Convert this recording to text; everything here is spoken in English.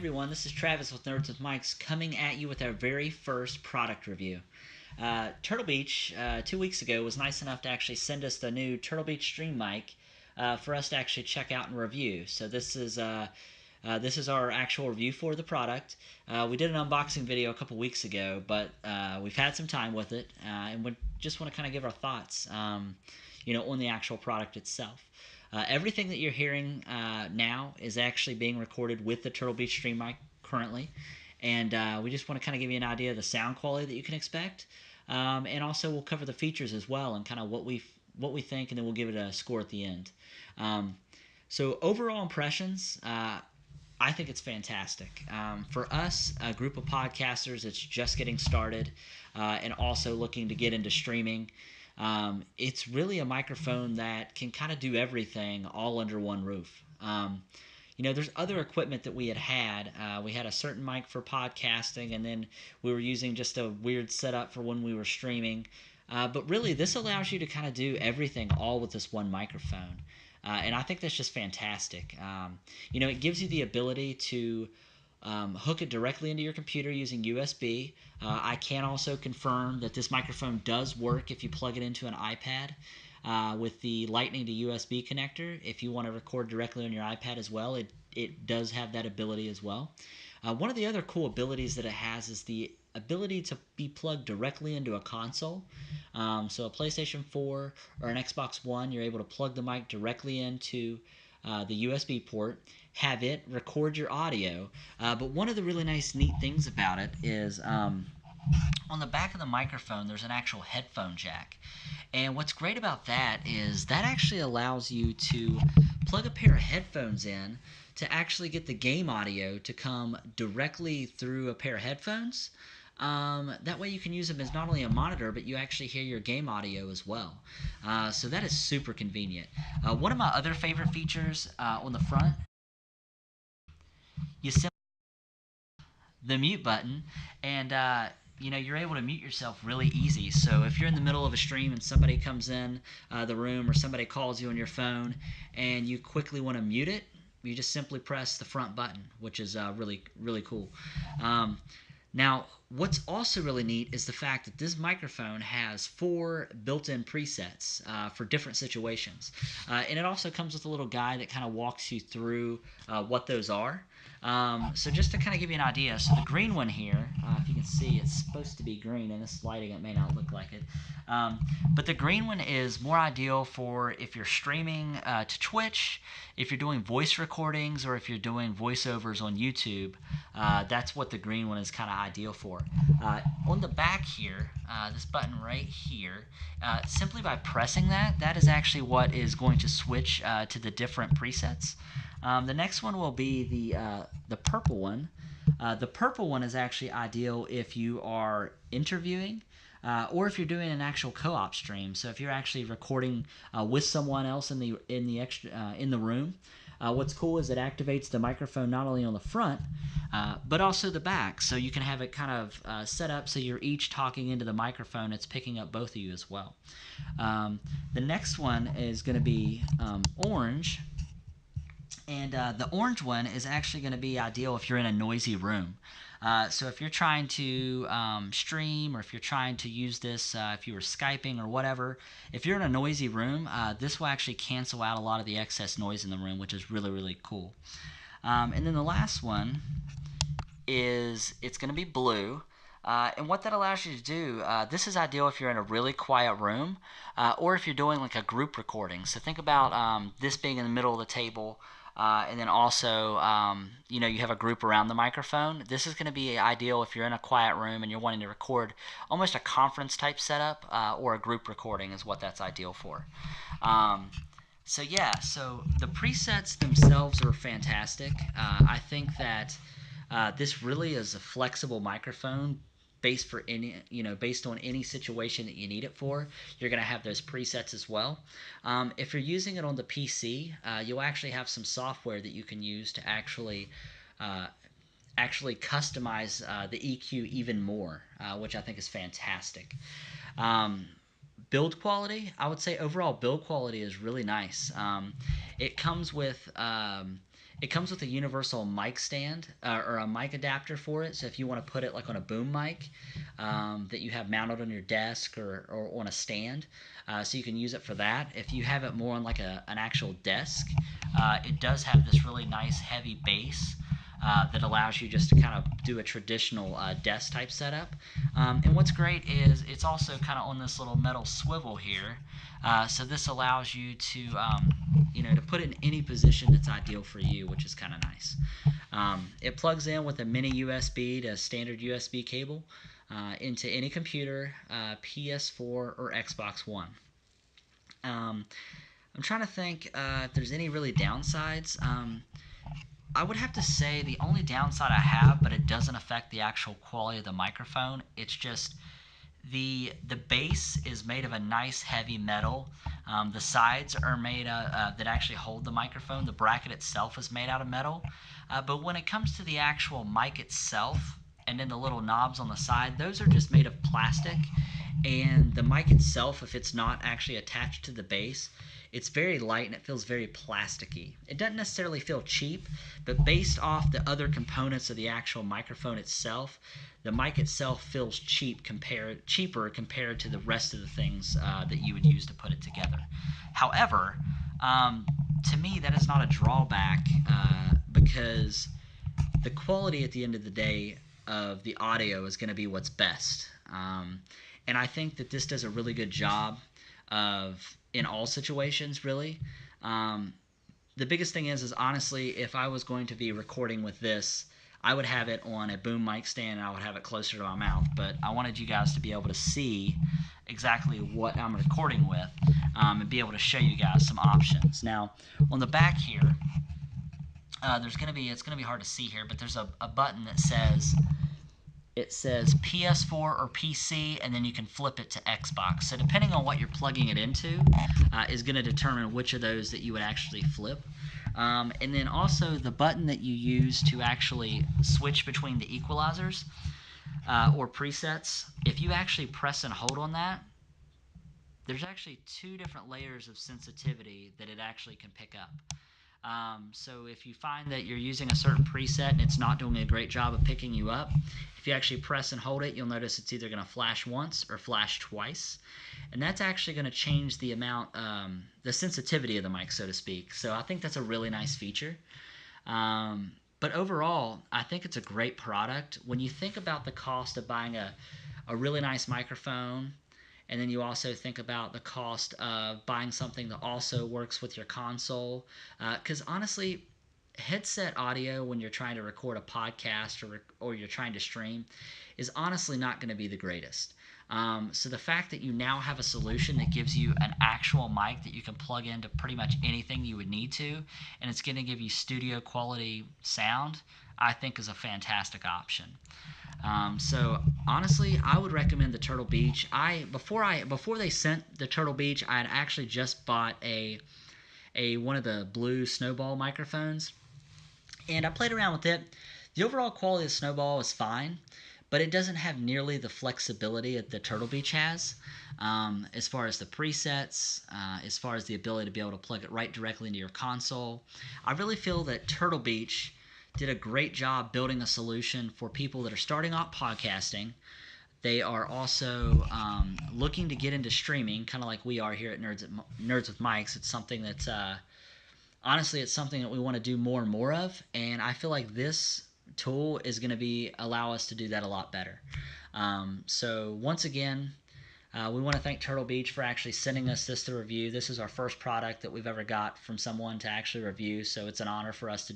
everyone, this is Travis with Nerds with Mics coming at you with our very first product review. Turtle Beach, 2 weeks ago, was nice enough to actually send us the new Turtle Beach Stream Mic for us to actually check out and review. So this is our actual review for the product. We did an unboxing video a couple weeks ago, but we've had some time with it, and we just want to kind of give our thoughts, on the actual product itself. Everything that you're hearing now is actually being recorded with the Turtle Beach Stream Mic currently, and we just want to kind of give you an idea of the sound quality that you can expect, and also we'll cover the features as well and kind of what we think, and then we'll give it a score at the end. So overall impressions, I think it's fantastic. For us, a group of podcasters that's just getting started and also looking to get into streaming, it's really a microphone that can kind of do everything all under one roof. There's other equipment that we had. We had a certain mic for podcasting, and then we were using just a weird setup for when we were streaming. But really, this allows you to kind of do everything all with this one microphone. And I think that's just fantastic. It gives you the ability to hook it directly into your computer using USB. I can also confirm that this microphone does work if you plug it into an iPad with the Lightning to USB connector. If you want to record directly on your iPad as well, it does have that ability as well. One of the other cool abilities that it has is the ability to be plugged directly into a console. So a PlayStation 4 or an Xbox One, you're able to plug the mic directly into the USB port, have it record your audio. But one of the really nice, neat things about it is on the back of the microphone, there's an actual headphone jack. And what's great about that is that actually allows you to plug a pair of headphones in to actually get the game audio to come directly through a pair of headphones. That way you can use them as not only a monitor, but you actually hear your game audio as well. So that is super convenient. One of my other favorite features on the front, you simply the mute button, and you're able to mute yourself really easy. So if you're in the middle of a stream and somebody comes in the room, or somebody calls you on your phone and you quickly want to mute it, you just simply press the front button, which is really, really cool. Now, what's also really neat is the fact that this microphone has 4 built-in presets for different situations. And it also comes with a little guide that kind of walks you through what those are. So just to kind of give you an idea, so the green one here, if you can see, it's supposed to be green. In this lighting, it may not look like it. But the green one is more ideal for if you're streaming to Twitch, if you're doing voice recordings, or if you're doing voiceovers on YouTube. That's what the green one is kind of ideal for. On the back here, this button right here, simply by pressing that is actually what is going to switch to the different presets. The next one will be the purple one. The purple one is actually ideal if you are interviewing or if you're doing an actual co-op stream. So if you're actually recording with someone else in the room. What's cool is it activates the microphone not only on the front, but also the back. So you can have it kind of set up so you're each talking into the microphone. It's picking up both of you as well. The next one is going to be orange. And the orange one is actually going to be ideal if you're in a noisy room. So if you're trying to stream, or if you're trying to use this, if you were Skyping or whatever, if you're in a noisy room, this will actually cancel out a lot of the excess noise in the room, which is really, really cool. And then the last one is it's going to be blue. And what that allows you to do, this is ideal if you're in a really quiet room, or if you're doing like a group recording. So think about this being in the middle of the table, and then also, you have a group around the microphone. This is going to be ideal if you're in a quiet room and you're wanting to record almost a conference type setup, or a group recording is what that's ideal for. So the presets themselves are fantastic. I think that this really is a flexible microphone based on any situation that you need it for. You're going to have those presets as well. If you're using it on the PC, you'll actually have some software that you can use to actually customize the EQ even more, which I think is fantastic. Build quality, I would say overall build quality is really nice. It comes with It comes with a universal mic stand or a mic adapter for it. So if you want to put it like on a boom mic that you have mounted on your desk or on a stand, so you can use it for that. If you have it more on like an actual desk, it does have this really nice heavy bass that allows you just to kind of do a traditional desk type setup. And what's great is it's also kind of on this little metal swivel here. So this allows you to, to put it in any position that's ideal for you, which is kind of nice. It plugs in with a mini USB to standard USB cable into any computer, PS4 or Xbox One. I'm trying to think if there's any really downsides. I would have to say the only downside I have, but it doesn't affect the actual quality of the microphone. It's just the base is made of a nice heavy metal. The sides are made that actually hold the microphone. The bracket itself is made out of metal. But when it comes to the actual mic itself and then the little knobs on the side, those are just made of plastic. And the mic itself, if it's not actually attached to the base, it's very light and it feels very plasticky. It doesn't necessarily feel cheap, but based off the other components of the actual microphone itself, the mic itself feels cheaper compared to the rest of the things that you would use to put it together. However, to me, that is not a drawback because the quality at the end of the day of the audio is going to be what's best. And I think that this does a really good job of in all situations, really. The biggest thing is honestly, if I was going to be recording with this, I would have it on a boom mic stand and I would have it closer to my mouth. But I wanted you guys to be able to see exactly what I'm recording with and be able to show you guys some options. Now, on the back here, it's going to be hard to see here, but there's a button that says PS4 or PC, and then you can flip it to Xbox. So depending on what you're plugging it into is going to determine which of those that you would actually flip. And then also the button that you use to actually switch between the equalizers or presets, if you actually press and hold on that, there's actually two different layers of sensitivity that it actually can pick up. So if you find that you're using a certain preset and it's not doing a great job of picking you up, if you actually press and hold it, you'll notice it's either going to flash once or flash twice. And that's actually going to change the amount, the sensitivity of the mic, so to speak. So I think that's a really nice feature. But overall, I think it's a great product. When you think about the cost of buying a really nice microphone, and then you also think about the cost of buying something that also works with your console. Because honestly, headset audio when you're trying to record a podcast or you're trying to stream is honestly not going to be the greatest. So the fact that you now have a solution that gives you an actual mic that you can plug into pretty much anything you would need to, and it's going to give you studio quality sound, I think is a fantastic option. So honestly, I would recommend the Turtle Beach. Before they sent the Turtle Beach, I had actually just bought a one of the blue Snowball microphones, and I played around with it. The overall quality of Snowball is fine, but it doesn't have nearly the flexibility that the Turtle Beach has, as far as the presets, as far as the ability to be able to plug it right directly into your console. I really feel that Turtle Beach did a great job building a solution for people that are starting out podcasting. They are also looking to get into streaming, kind of like we are here at Nerds with Mics. It's something that's honestly, it's something that we want to do more and more of, and I feel like this tool is going to allow us to do that a lot better. So once again, we want to thank Turtle Beach for actually sending us this to review. This is our first product that we've ever got from someone to actually review, so it's an honor for us to